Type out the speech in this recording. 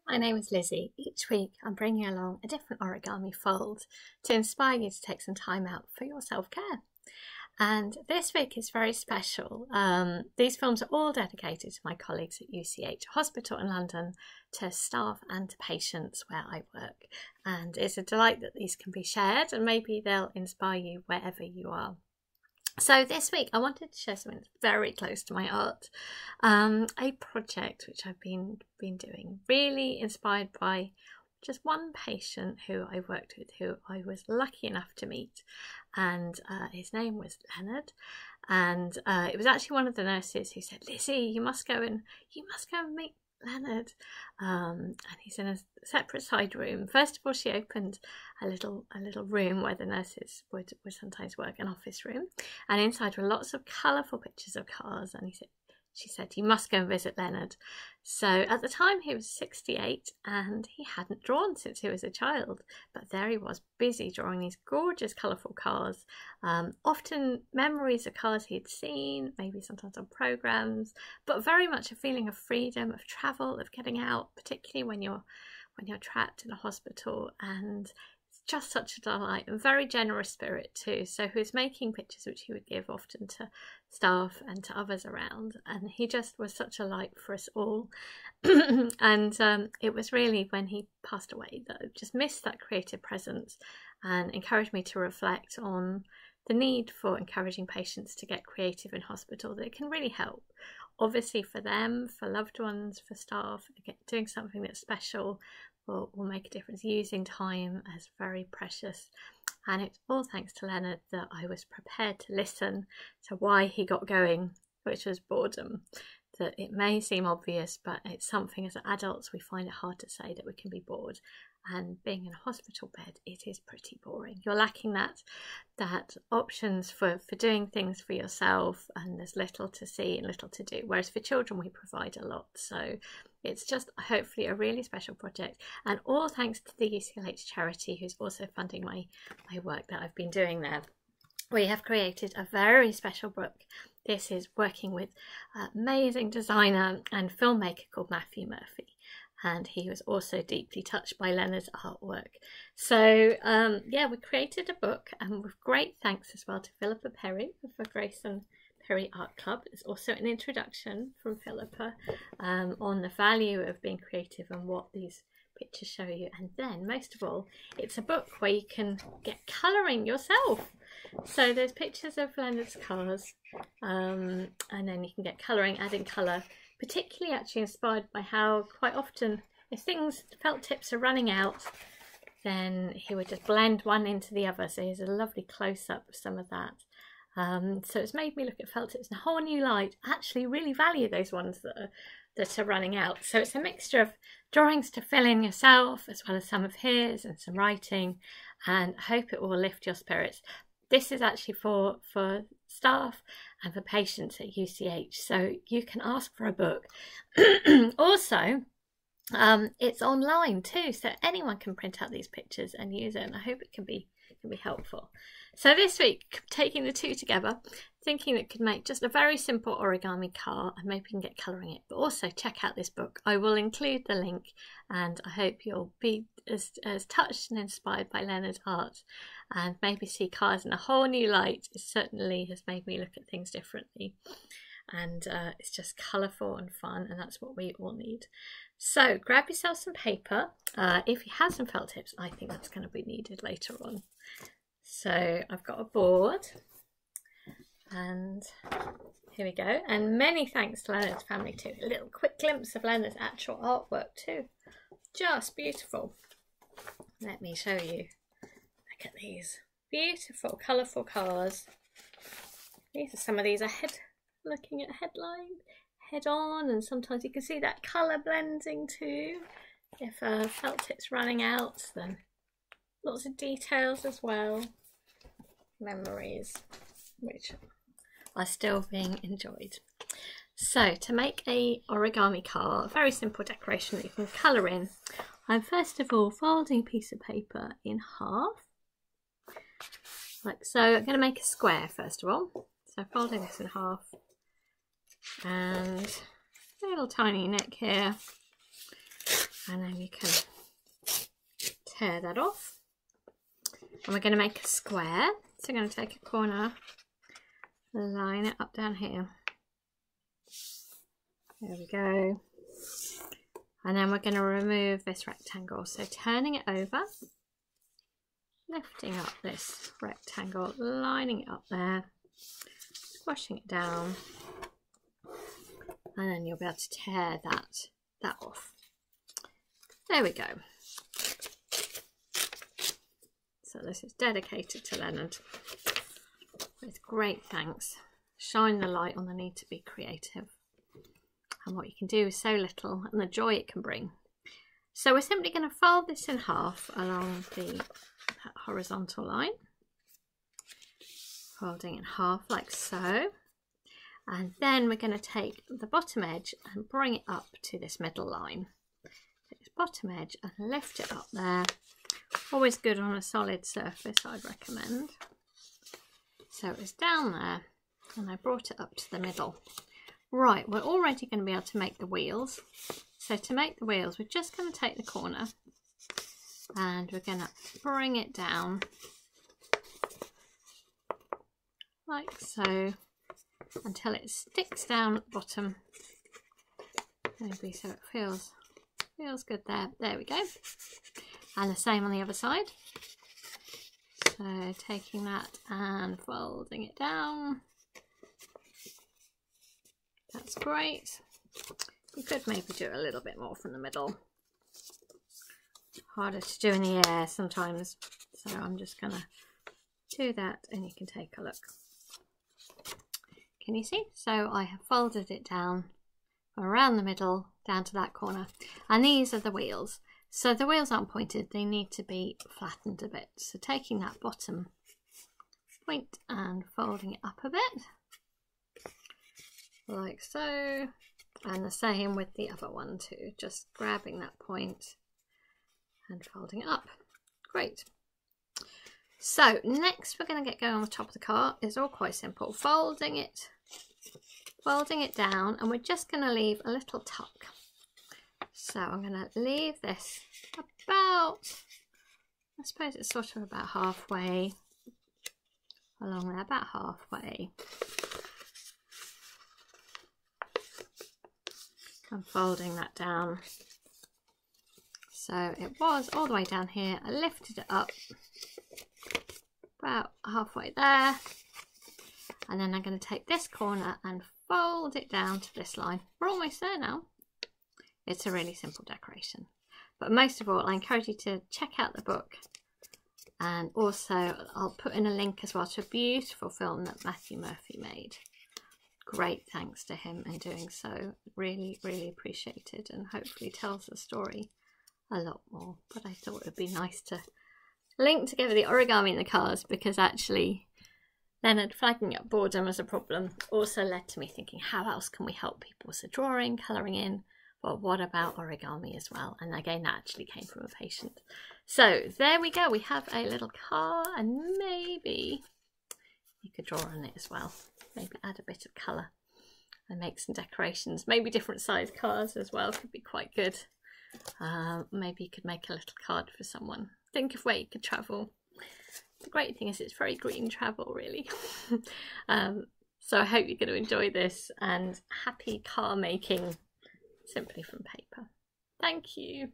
My name is Lizzie. Each week I'm bringing along a different origami fold to inspire you to take some time out for your self-care. And this week is very special. These films are all dedicated to my colleagues at UCH Hospital in London, to staff and to patients where I work. And it's a delight that these can be shared, and maybe they'll inspire you wherever you are. So this week I wanted to share something that's very close to my heart, a project which I've been doing, really inspired by just one patient who I worked with, who I was lucky enough to meet, and his name was Leonard. And it was actually one of the nurses who said, "Lizzie, you must go and meet Leonard." And he's in a separate side room. First of all, she opened a little room where the nurses would sometimes work, an office room, and inside were lots of colourful pictures of cars. And she said, "You must go and visit Leonard." So at the time he was 68 and he hadn't drawn since he was a child, but there he was, busy drawing these gorgeous colourful cars, often memories of cars he'd seen, maybe sometimes on programmes, but very much a feeling of freedom, of travel, of getting out, particularly when you're trapped in a hospital. And it's just such a delight, and very generous spirit too. So he was making pictures which he would give often to staff and to others around, and he just was such a light for us all. And it was really when he passed away that I just missed that creative presence, and encouraged me to reflect on the need for encouraging patients to get creative in hospital. That it can really help, obviously, for them, for loved ones, for staff. Doing something that's special will make a difference. Using time as very precious. And it's all thanks to Leonard that I was prepared to listen to why he got going, which was boredom. That it may seem obvious, but it's something as adults we find it hard to say, that we can be bored. And being in a hospital bed, it is pretty boring. You're lacking that options for doing things for yourself, and there's little to see and little to do. Whereas for children we provide a lot. So it's just hopefully a really special project, and all thanks to the UCLH charity, who's also funding my work that I've been doing there. We have created a very special book. This is working with an amazing designer and filmmaker called Matthew Murphy, and he was also deeply touched by Leonard's artwork. So yeah, we created a book, and with great thanks as well to Philippa Perry for Grace and Perry Art Club. There's also an introduction from Philippa on the value of being creative and what these pictures show you. And then most of all, it's a book where you can get colouring yourself. So there's pictures of Leonard's cars, and then you can get colouring, adding colour, particularly actually inspired by how quite often if felt tips are running out, then he would just blend one into the other. So here's a lovely close-up of some of that. So it's made me look at felt tips in a whole new light, actually really value those ones that are running out. So it's a mixture of drawings to fill in yourself, as well as some of his and some writing, and I hope it will lift your spirits. This is actually for staff and for patients at UCH, so you can ask for a book. Also, it's online too, so anyone can print out these pictures and use it, and I hope it can be helpful. So this week, taking the two together, thinking it could make just a very simple origami car, and maybe you can get colouring it, but also check out this book. I will include the link, and I hope you'll be as touched and inspired by Leonard's art, and maybe see cars in a whole new light. It certainly has made me look at things differently, and it's just colourful and fun, and that's what we all need. So grab yourself some paper. If you have some felt tips, I think that's going to be needed later on. So I've got a board, and here we go. And many thanks to Leonard's family too. A little quick glimpse of Leonard's actual artwork too. Just beautiful. Let me show you. Look at these beautiful, colourful cars. These are some of these ahead, looking at headline, head on, and sometimes you can see that colour blending too. If felt tip's running out, then lots of details as well. Memories which are still being enjoyed. So to make a origami car, a very simple decoration that you can colour in, I'm first of all folding a piece of paper in half, like so. I'm going to make a square first of all, so folding this in half, and a little tiny neck here, And then you can tear that off. And we're going to make a square. So I'm going to take a corner, line it up down here. There we go. And then we're going to remove this rectangle. So turning it over, lifting up this rectangle, lining it up there, squashing it down, and then you'll be able to tear that off. There we go. So this is dedicated to Leonard with great thanks. Shine the light on the need to be creative and what you can do with so little and the joy it can bring. So we're simply going to fold this in half along the horizontal line, folding in half like so, and then we're going to take the bottom edge and bring it up to this middle line. Take this bottom edge and lift it up there. Always good on a solid surface, I'd recommend. So it's down there and I brought it up to the middle. Right, we're already going to be able to make the wheels. So to make the wheels, we're just going to take the corner and we're going to bring it down like so until it sticks down at the bottom. Maybe so it feels good there. There we go. And the same on the other side. So taking that and folding it down. That's great. You could maybe do a little bit more from the middle. Harder to do in the air sometimes. So I'm just going to do that and you can take a look. Can you see? So I have folded it down from around the middle down to that corner. And these are the wheels. So the wheels aren't pointed, they need to be flattened a bit. So taking that bottom point and folding it up a bit, like so, and the same with the other one too, just grabbing that point and folding it up. Great. So next we're going to get going on the top of the car. It's all quite simple. Folding it down, and we're just going to leave a little tuck. So I'm going to leave this about, I suppose it's sort of about halfway along there, about halfway. I'm folding that down. So it was all the way down here. I lifted it up about halfway there. And then I'm going to take this corner and fold it down to this line. We're almost there now. It's a really simple decoration. But most of all, I encourage you to check out the book. And also, I'll put in a link as well to a beautiful film that Matthew Murphy made. Great thanks to him in doing so. Really, really appreciated, and hopefully tells the story a lot more. But I thought it would be nice to link together the origami and the cars, because actually Leonard flagging up boredom as a problem also led to me thinking, how else can we help people? So drawing, colouring in, but what about origami as well? And again, that actually came from a patient. So there we go. We have a little car, and maybe you could draw on it as well. Maybe add a bit of colour and make some decorations. Maybe different size cars as well could be quite good. Maybe you could make a little card for someone. Think of where you could travel. The great thing is it's very green travel, really. So I hope you're going to enjoy this, and happy car making simply from paper. Thank you.